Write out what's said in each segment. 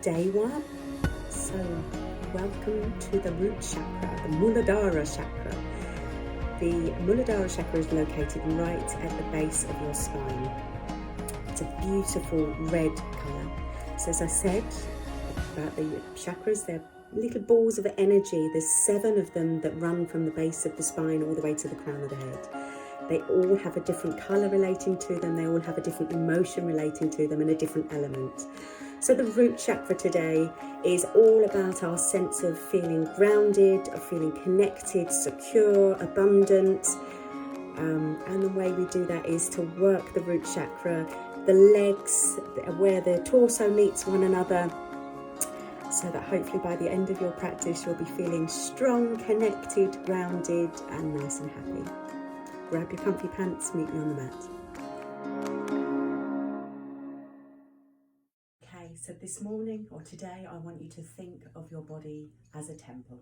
day one. So welcome to the root chakra, the Muladhara chakra. The Muladhara chakra is located right at the base of your spine. It's a beautiful red colour. So as I said about the chakras, they're little balls of energy. There's 7 of them that run from the base of the spine all the way to the crown of the head. They all have a different colour relating to them. They all have a different emotion relating to them and a different element. So the root chakra today is all about our sense of feeling grounded, of feeling connected, secure, abundant. And the way we do that is to work the root chakra, the legs, where the torso meets one another, so that hopefully by the end of your practice you'll be feeling strong, connected, grounded and nice and happy. Grab your comfy pants, meet me on the mat. Okay, so this morning or today I want you to think of your body as a temple.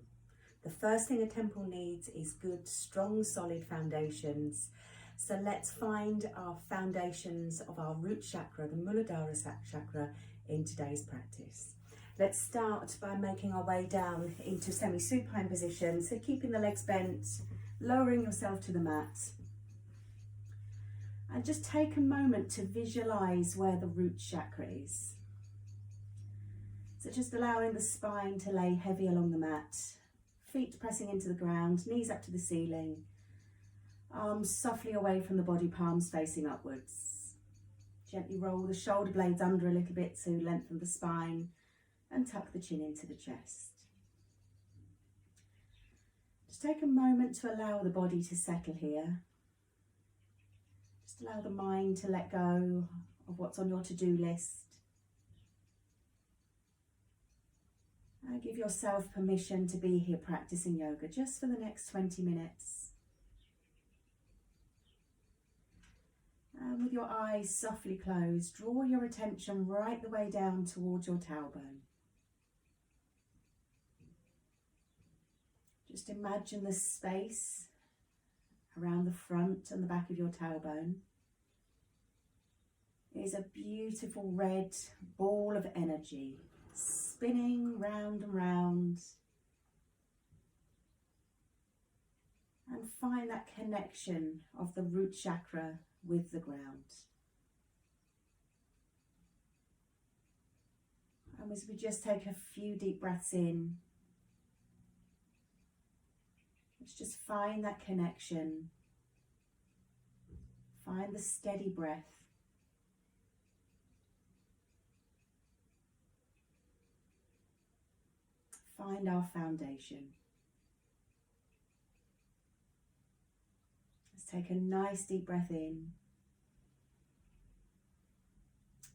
The first thing a temple needs is good, strong, solid foundations. So let's find our foundations of our root chakra, the Muladhara chakra, in today's practice. Let's start by making our way down into semi-supine position. So keeping the legs bent, lowering yourself to the mat. And just take a moment to visualize where the root chakra is. So just allowing the spine to lay heavy along the mat, feet pressing into the ground, knees up to the ceiling, arms softly away from the body, palms facing upwards. Gently roll the shoulder blades under a little bit to lengthen the spine and tuck the chin into the chest. Just take a moment to allow the body to settle here. Just allow the mind to let go of what's on your to-do list. And give yourself permission to be here practicing yoga just for the next 20 minutes. And with your eyes softly closed, draw your attention right the way down towards your tailbone. Just imagine the space around the front and the back of your tailbone is a beautiful red ball of energy, spinning round and round. And find that connection of the root chakra with the ground. And as we just take a few deep breaths in, let's just find that connection. Find the steady breath. Find our foundation. Let's take a nice deep breath in.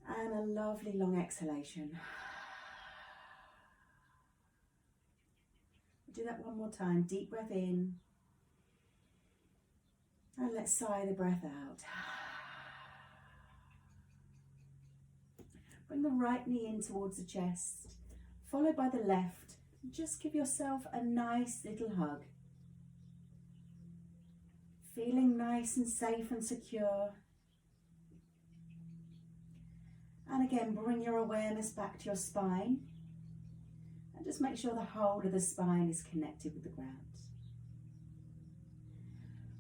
And a lovely long exhalation. Do that one more time. Deep breath in. And let's sigh the breath out. Bring the right knee in towards the chest, followed by the left. Just give yourself a nice little hug. Feeling nice and safe and secure. And again, bring your awareness back to your spine. And just make sure the whole of the spine is connected with the ground.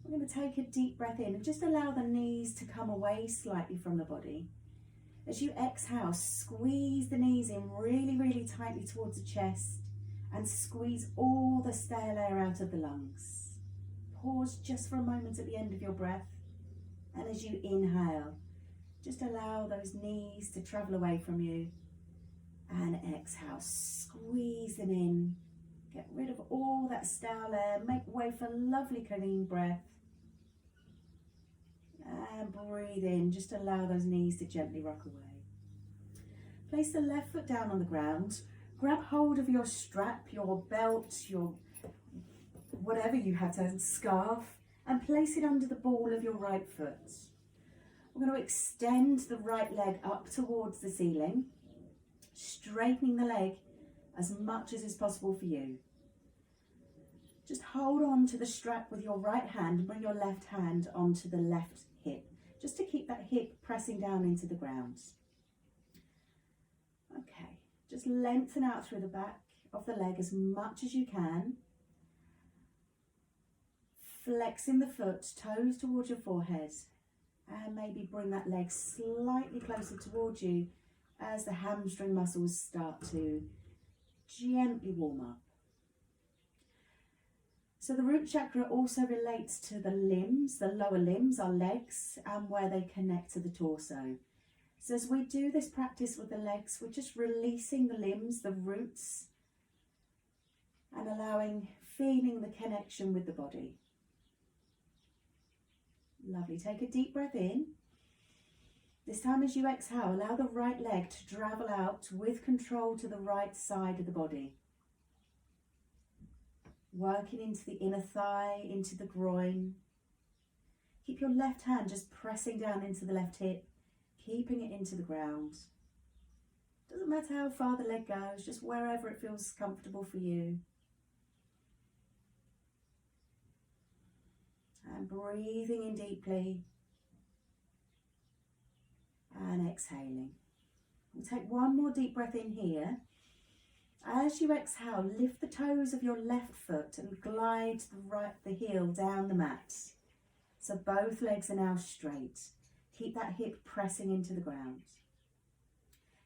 We're going to take a deep breath in and just allow the knees to come away slightly from the body. As you exhale, squeeze the knees in really, really tightly towards the chest and squeeze all the stale air out of the lungs. Pause just for a moment at the end of your breath, and as you inhale, just allow those knees to travel away from you. And exhale, squeeze them in. Get rid of all that stale air. Make way for lovely clean breath. And breathe in. Just allow those knees to gently rock away. Place the left foot down on the ground. Grab hold of your strap, your belt, your whatever you have to, scarf, and place it under the ball of your right foot. We're going to extend the right leg up towards the ceiling, straightening the leg as much as is possible for you. Just hold on to the strap with your right hand and bring your left hand onto the left hip, just to keep that hip pressing down into the ground. Okay, Just lengthen out through the back of the leg as much as you can. Flexing the foot, toes towards your forehead, and maybe bring that leg slightly closer towards you as the hamstring muscles start to gently warm up. So the root chakra also relates to the limbs, the lower limbs, our legs, and where they connect to the torso. So as we do this practice with the legs, we're just releasing the limbs, the roots, and feeling the connection with the body. Lovely. Take a deep breath in. This time as you exhale, allow the right leg to travel out with control to the right side of the body. Working into the inner thigh, into the groin. Keep your left hand just pressing down into the left hip, keeping it into the ground. Doesn't matter how far the leg goes, just wherever it feels comfortable for you. And breathing in deeply and exhaling. We'll take one more deep breath in here. As you exhale, lift the toes of your left foot and glide the heel down the mat. So both legs are now straight. Keep that hip pressing into the ground.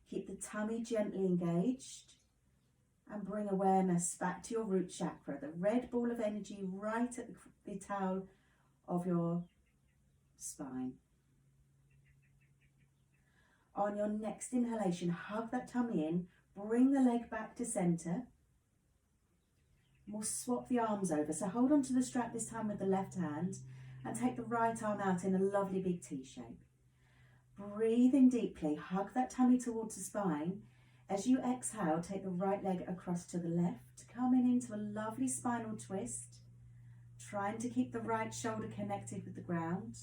Keep the tummy gently engaged and bring awareness back to your root chakra, the red ball of energy right at the tail of your spine. On your next inhalation, hug that tummy in. Bring the leg back to center. We'll swap the arms over. So hold on to the strap this time with the left hand and take the right arm out in a lovely big T shape. Breathe in deeply. Hug that tummy towards the spine. As you exhale, take the right leg across to the left. Coming into a lovely spinal twist. Trying to keep the right shoulder connected with the ground.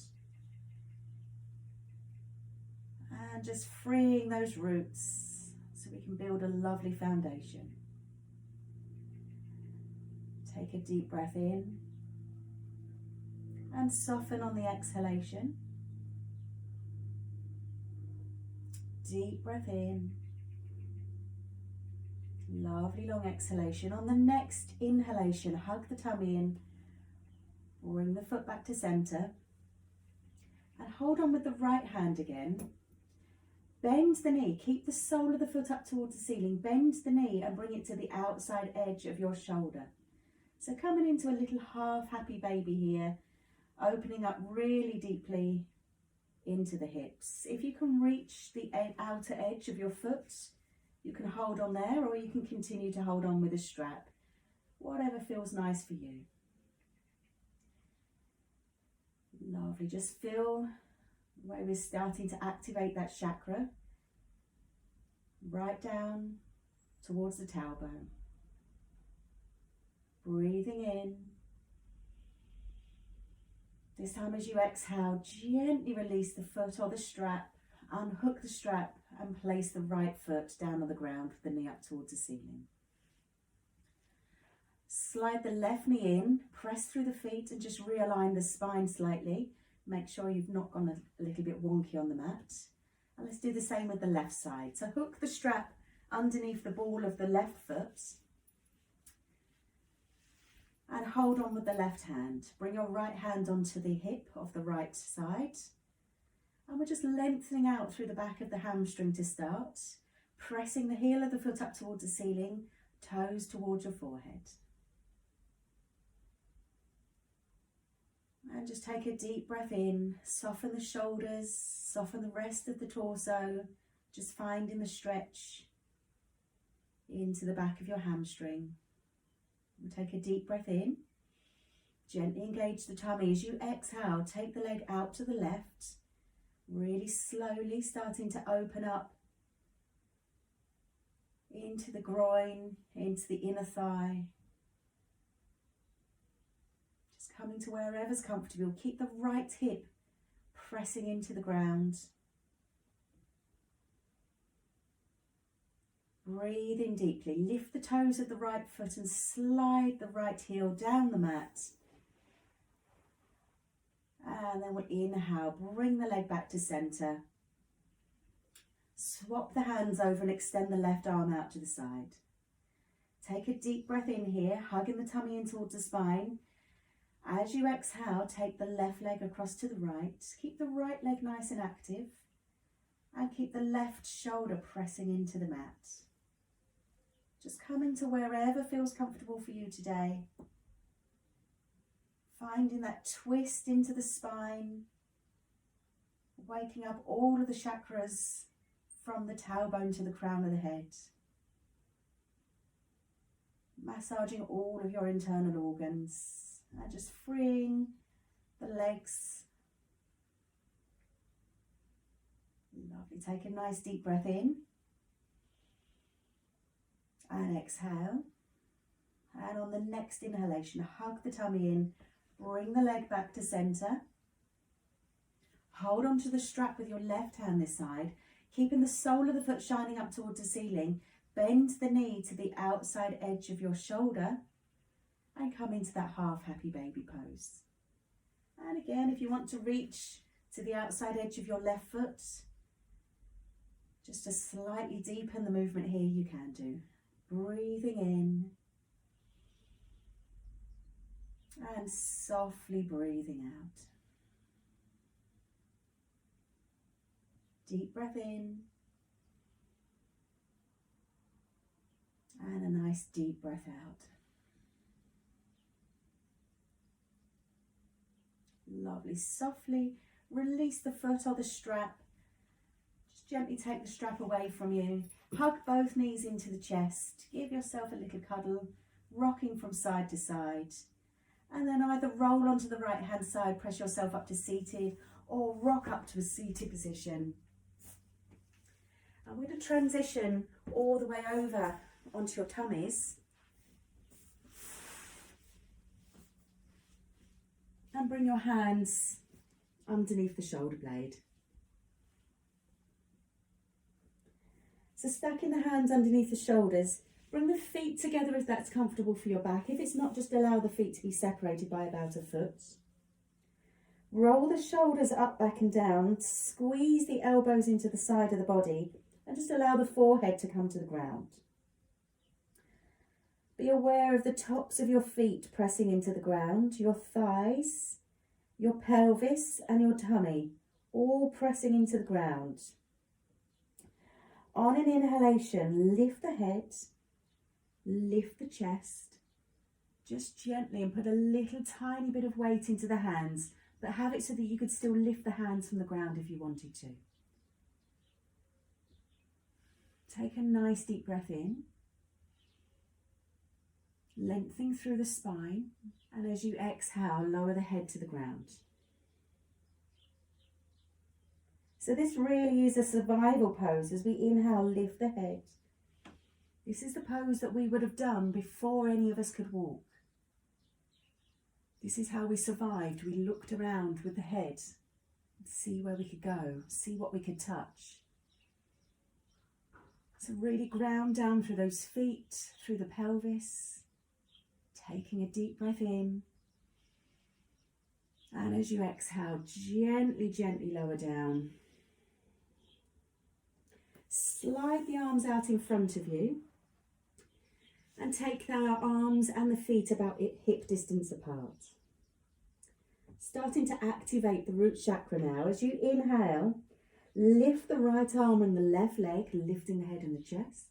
And just freeing those roots, so we can build a lovely foundation. Take a deep breath in and soften on the exhalation. Deep breath in. Lovely long exhalation. On the next inhalation, hug the tummy in. Bring the foot back to center. And hold on with the right hand again. Bend the knee, keep the sole of the foot up towards the ceiling. Bend the knee and bring it to the outside edge of your shoulder. So coming into a little half happy baby here, opening up really deeply into the hips. If you can reach the outer edge of your foot, you can hold on there, or you can continue to hold on with a strap. Whatever feels nice for you. Lovely, just feel where we're starting to activate that chakra, right down towards the tailbone. Breathing in. This time as you exhale, gently release the foot or the strap, unhook the strap and place the right foot down on the ground with the knee up towards the ceiling. Slide the left knee in, press through the feet and just realign the spine slightly. Make sure you've not gone a little bit wonky on the mat. And let's do the same with the left side. So hook the strap underneath the ball of the left foot. And hold on with the left hand. Bring your right hand onto the hip of the right side. And we're just lengthening out through the back of the hamstring to start. Pressing the heel of the foot up towards the ceiling, toes towards your forehead. And just take a deep breath in, soften the shoulders, soften the rest of the torso, just finding the stretch into the back of your hamstring. And take a deep breath in, gently engage the tummy. As you exhale, take the leg out to the left, really slowly starting to open up into the groin, into the inner thigh. Coming to wherever's comfortable. Keep the right hip pressing into the ground. Breathe in deeply. Lift the toes of the right foot and slide the right heel down the mat. And then we'll inhale. Bring the leg back to center. Swap the hands over and extend the left arm out to the side. Take a deep breath in here, hugging the tummy in towards the spine. As you exhale, take the left leg across to the right. Keep the right leg nice and active. And keep the left shoulder pressing into the mat. Just coming to wherever feels comfortable for you today. Finding that twist into the spine. Waking up all of the chakras from the tailbone to the crown of the head. Massaging all of your internal organs. And just freeing the legs. Lovely. Take a nice deep breath in. And exhale. And on the next inhalation, hug the tummy in. Bring the leg back to center. Hold onto the strap with your left hand this side, keeping the sole of the foot shining up towards the ceiling. Bend the knee to the outside edge of your shoulder and come into that half happy baby pose. And again, if you want to reach to the outside edge of your left foot, just to slightly deepen the movement here, you can do. Breathing in and softly breathing out. Deep breath in and a nice deep breath out. Lovely. Softly release the foot or the strap. Just gently take the strap away from you. Hug both knees into the chest. Give yourself a little cuddle, rocking from side to side. And then either roll onto the right hand side, press yourself up to seated, or rock up to a seated position. I'm going to transition all the way over onto your tummies. And bring your hands underneath the shoulder blade. So stacking the hands underneath the shoulders, bring the feet together if that's comfortable for your back. If it's not, just allow the feet to be separated by about a foot. Roll the shoulders up, back and down. Squeeze the elbows into the side of the body and just allow the forehead to come to the ground. Be aware of the tops of your feet pressing into the ground, your thighs, your pelvis and your tummy, all pressing into the ground. On an inhalation, lift the head, lift the chest, just gently, and put a little tiny bit of weight into the hands, but have it so that you could still lift the hands from the ground if you wanted to. Take a nice deep breath in. Lengthening through the spine, and as you exhale, lower the head to the ground. So this really is a survival pose. As we inhale, lift the head. This is the pose that we would have done before any of us could walk. This is how we survived. We looked around with the head, see where we could go, see what we could touch. So really ground down through those feet, through the pelvis. Taking a deep breath in, and as you exhale, gently, gently lower down. Slide the arms out in front of you and take the arms and the feet about hip distance apart. Starting to activate the root chakra now. As you inhale, lift the right arm and the left leg, lifting the head and the chest.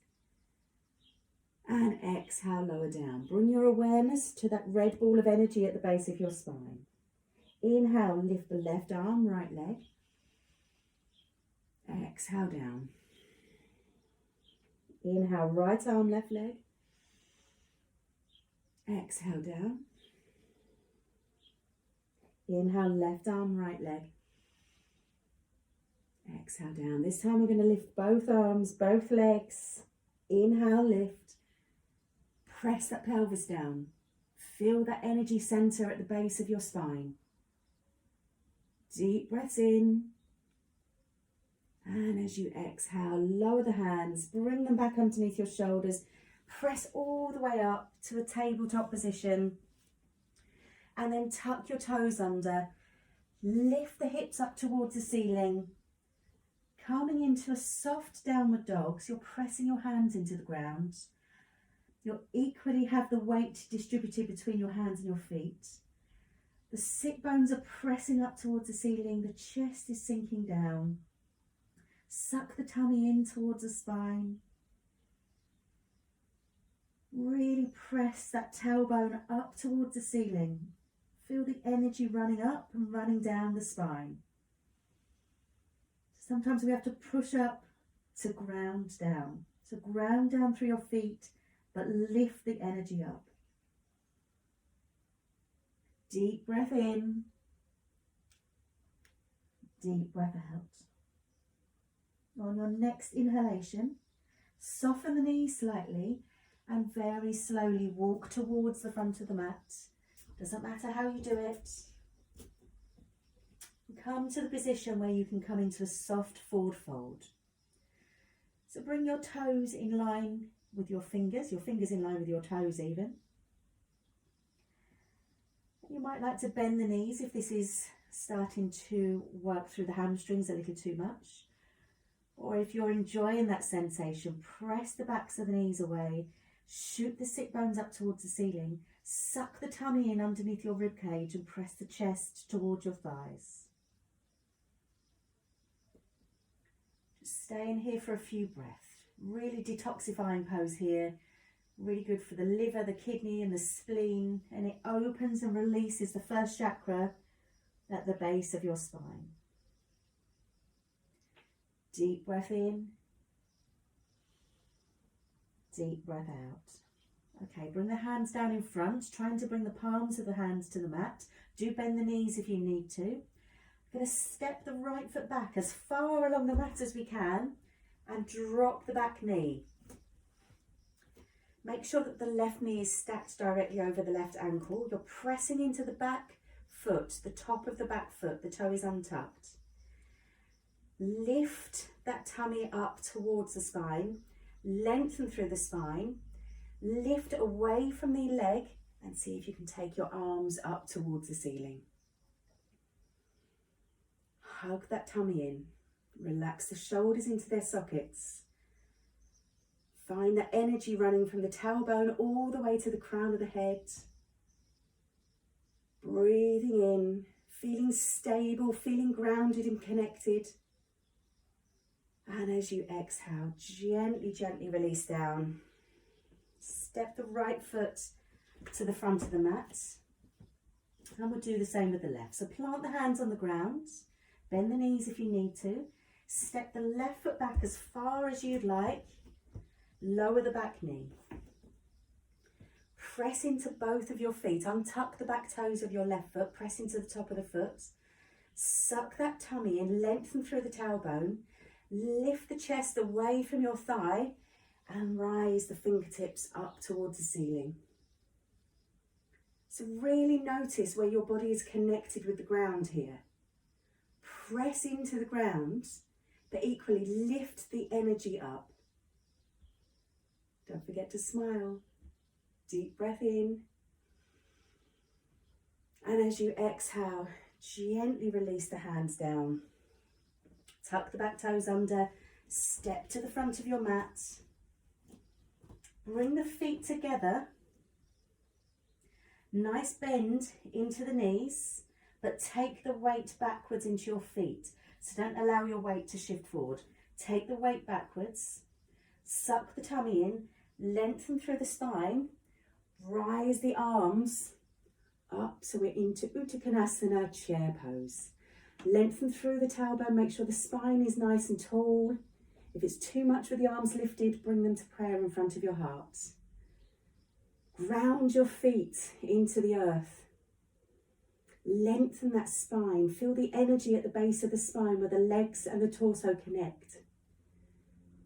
And exhale, lower down. Bring your awareness to that red ball of energy at the base of your spine. Inhale, lift the left arm, right leg. Exhale, down. Inhale, right arm, left leg. Exhale, down. Inhale, left arm, right leg. Exhale, down. This time we're going to lift both arms, both legs. Inhale, lift. Press that pelvis down. Feel that energy center at the base of your spine. Deep breaths in. And as you exhale, lower the hands, bring them back underneath your shoulders. Press all the way up to a tabletop position. And then tuck your toes under. Lift the hips up towards the ceiling. Coming into a soft downward dog, so you're pressing your hands into the ground. You'll equally have the weight distributed between your hands and your feet. The sit bones are pressing up towards the ceiling, the chest is sinking down. Suck the tummy in towards the spine. Really press that tailbone up towards the ceiling. Feel the energy running up and running down the spine. Sometimes we have to push up to ground down. So ground down through your feet, but lift the energy up. Deep breath in. Deep breath out. On your next inhalation, soften the knees slightly and very slowly walk towards the front of the mat. Doesn't matter how you do it. Come to the position where you can come into a soft forward fold. So bring your toes in line with your fingers in line with your toes even. You might like to bend the knees if this is starting to work through the hamstrings a little too much. Or if you're enjoying that sensation, press the backs of the knees away, shoot the sit bones up towards the ceiling, suck the tummy in underneath your rib cage and press the chest towards your thighs. Just stay in here for a few breaths. Really detoxifying pose here. Really good for the liver, the kidney and the spleen, and it opens and releases the first chakra at the base of your spine. Deep breath in, deep breath out. Okay, bring the hands down in front, trying to bring the palms of the hands to the mat. Do bend the knees if you need to. I'm going to step the right foot back as far along the mat as we can and drop the back knee. Make sure that the left knee is stacked directly over the left ankle. You're pressing into the back foot, the top of the back foot, the toe is untucked. Lift that tummy up towards the spine, lengthen through the spine, lift away from the leg and see if you can take your arms up towards the ceiling. Hug that tummy in, relax the shoulders into their sockets. Find the energy running from the tailbone all the way to the crown of the head. Breathing in, feeling stable, feeling grounded and connected. And as you exhale, gently, gently release down. Step the right foot to the front of the mat. And we'll do the same with the left. So plant the hands on the ground, bend the knees if you need to. Step the left foot back as far as you'd like. Lower the back knee. Press into both of your feet. Untuck the back toes of your left foot. Press into the top of the foot. Suck that tummy in. Lengthen through the tailbone. Lift the chest away from your thigh and rise the fingertips up towards the ceiling. So really notice where your body is connected with the ground here. Press into the ground, but equally lift the energy up. Don't forget to smile. Deep breath in. And as you exhale, gently release the hands down. Tuck the back toes under. Step to the front of your mat. Bring the feet together. Nice bend into the knees, but take the weight backwards into your feet. So don't allow your weight to shift forward. Take the weight backwards. Suck the tummy in. Lengthen through the spine, rise the arms up so we're into Uttanasana chair pose. Lengthen through the tailbone, make sure the spine is nice and tall. If it's too much with the arms lifted, bring them to prayer in front of your heart. Ground your feet into the earth. Lengthen that spine, feel the energy at the base of the spine where the legs and the torso connect.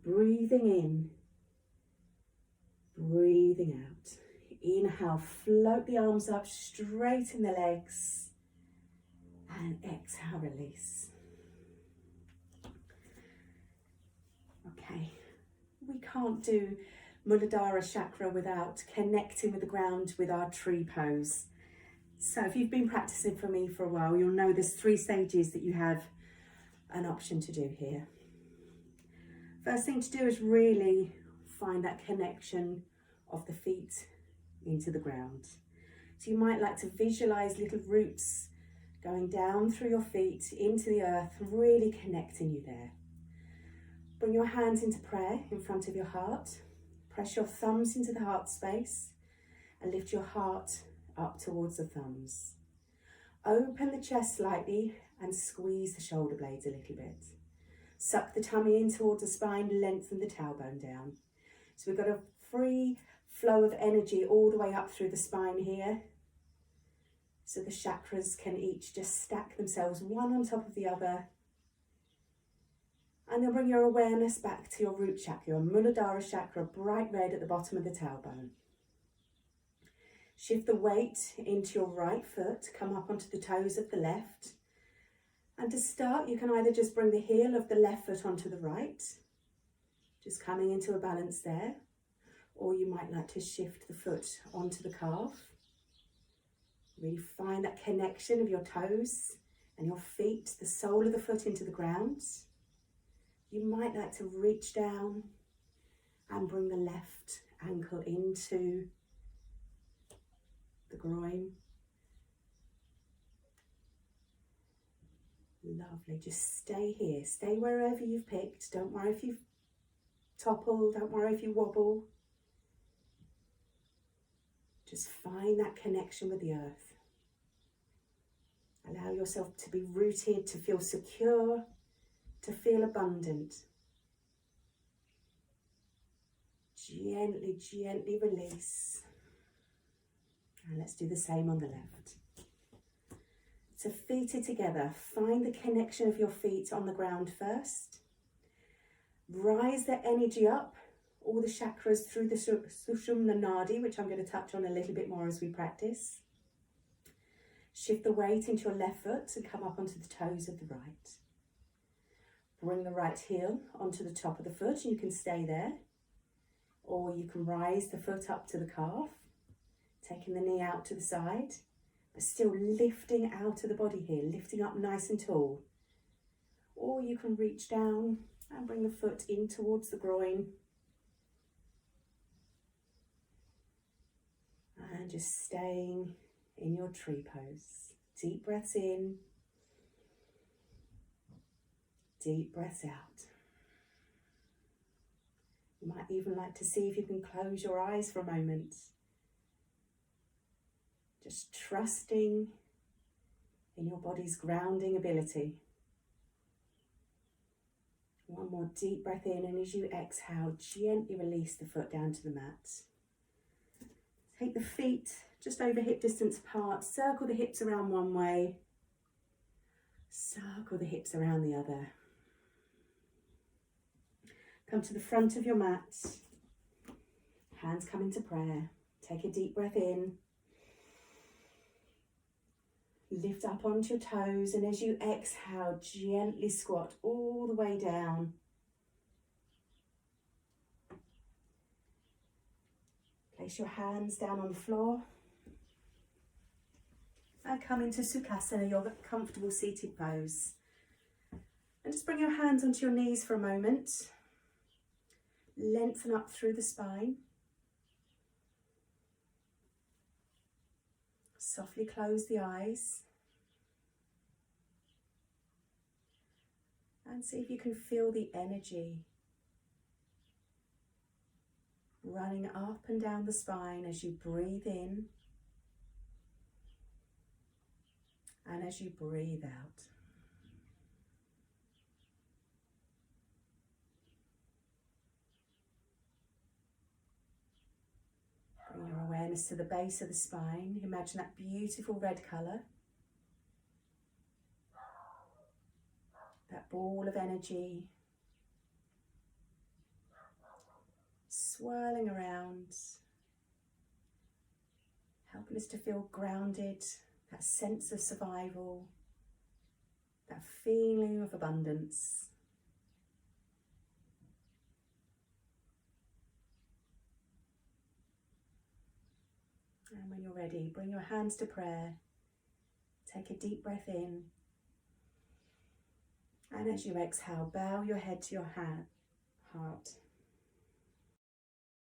Breathing in. Breathing out. Inhale, float the arms up, straighten the legs. And exhale, release. Okay, we can't do Muladhara Chakra without connecting with the ground with our tree pose. So if you've been practicing for me for a while, you'll know there's 3 stages that you have an option to do here. First thing to do is really find that connection of the feet into the ground. So you might like to visualize little roots going down through your feet into the earth, really connecting you there. Bring your hands into prayer in front of your heart. Press your thumbs into the heart space and lift your heart up towards the thumbs. Open the chest slightly and squeeze the shoulder blades a little bit. Suck the tummy in towards the spine, lengthen the tailbone down. So we've got a free flow of energy all the way up through the spine here. So the chakras can each just stack themselves one on top of the other. And then bring your awareness back to your root chakra, your Muladhara chakra, bright red at the bottom of the tailbone. Shift the weight into your right foot, come up onto the toes of the left. And to start, you can either just bring the heel of the left foot onto the right, just coming into a balance there, or you might like to shift the foot onto the calf. Really find that connection of your toes and your feet, the sole of the foot into the ground. You might like to reach down and bring the left ankle into the groin. Lovely, just stay here, stay wherever you've picked. Don't worry if you topple, don't worry if you wobble. Just find that connection with the earth. Allow yourself to be rooted, to feel secure, to feel abundant. Gently, gently release. And let's do the same on the left. So feet are together. Find the connection of your feet on the ground first. Rise the energy up, all the chakras through the Sushumna Nadi, which I'm going to touch on a little bit more as we practice. Shift the weight into your left foot and come up onto the toes of the right. Bring the right heel onto the top of the foot and you can stay there. Or you can rise the foot up to the calf, taking the knee out to the side, but still lifting out of the body here, lifting up nice and tall. Or you can reach down and bring the foot in towards the groin. And just staying in your tree pose. Deep breaths in, deep breaths out. You might even like to see if you can close your eyes for a moment. Just trusting in your body's grounding ability. One more deep breath in, and as you exhale, gently release the foot down to the mat. Take the feet just over hip distance apart, circle the hips around one way, circle the hips around the other. Come to the front of your mat, hands come into prayer. Take a deep breath in. Lift up onto your toes, and as you exhale, gently squat all the way down. Place your hands down on the floor. And come into Sukhasana, your comfortable seated pose. And just bring your hands onto your knees for a moment. Lengthen up through the spine. Softly close the eyes. And see if you can feel the energy running up and down the spine as you breathe in and as you breathe out. Bring your awareness to the base of the spine. Imagine that beautiful red colour. That ball of energy swirling around, helping us to feel grounded, that sense of survival, that feeling of abundance. And when you're ready, bring your hands to prayer. Take a deep breath in. And as you exhale, bow your head to your